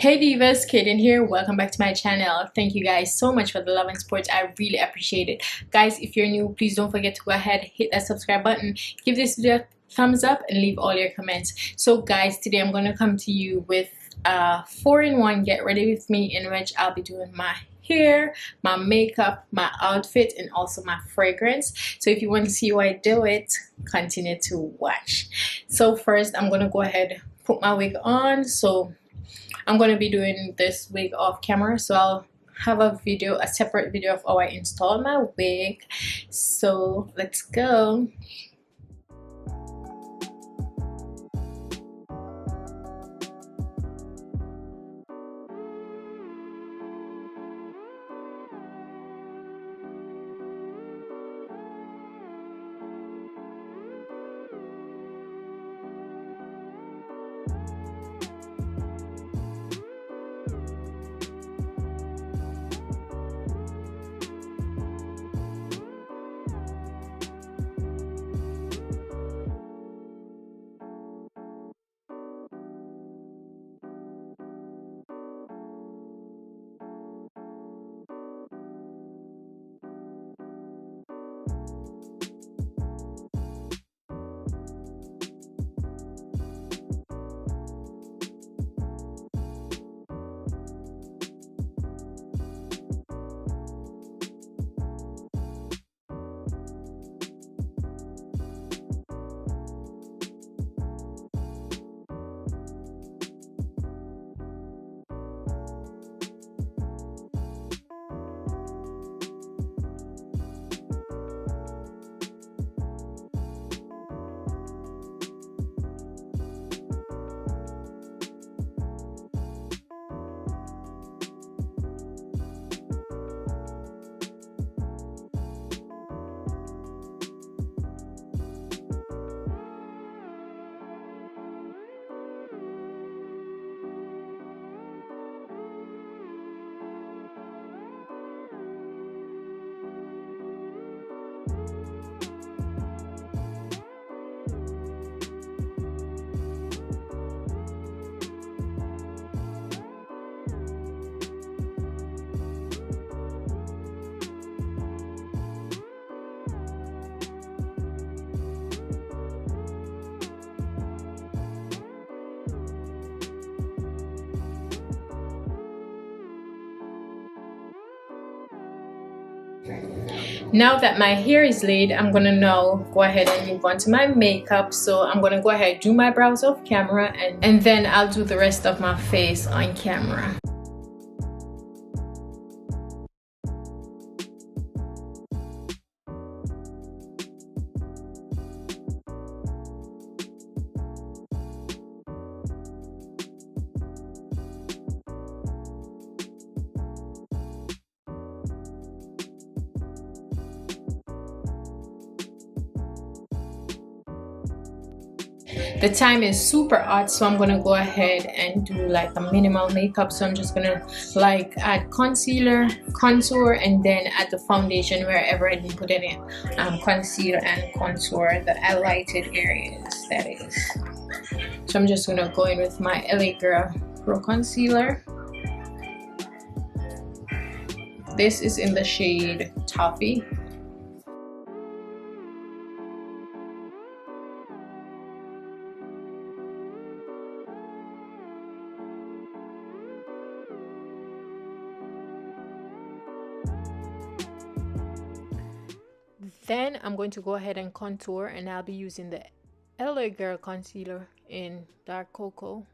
Hey Divas, Kaden here. Welcome back to my channel. Thank you guys so much for the love and support. I really appreciate it. Guys, if you're new, please don't forget to go ahead, hit that subscribe button, give this video a thumbs up, and leave all your comments. So guys, today I'm going to come to you with a 4-in-1 get ready with me, in which I'll be doing my hair, my makeup, my outfit, and also my fragrance. So if you want to see how I do it, continue to watch. So first I'm going to go ahead, put my wig on. So I'm going to be doing this wig off camera, so I'll have a separate video of how I install my wig. So let's go. Now that my hair is laid, I'm gonna now go ahead and move on to my makeup. So I'm gonna go ahead, do my brows off camera, and then I'll do the rest of my face on camera. The time is super hot, so I'm gonna go ahead and do like a minimal makeup. So I'm just gonna like add concealer, contour, and then add the foundation wherever I didn't put any concealer and contour, the highlighted areas, that is. So I'm just gonna go in with my Lagirl Pro Concealer. This is in the shade Toffee. Then I'm going to go ahead and contour, and I'll be using the Lagirl concealer in dark cocoa.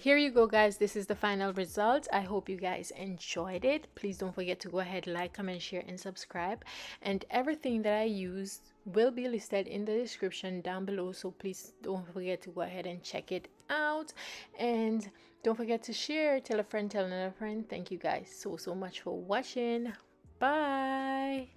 here you go, guys. This is the final result. I hope you guys enjoyed it. Please don't forget to go ahead, like, comment, share, and subscribe. And everything that I used will be listed in the description down below, so please don't forget to go ahead and check it out. And don't forget to share, tell a friend, tell another friend. Thank you guys so much for watching. Bye.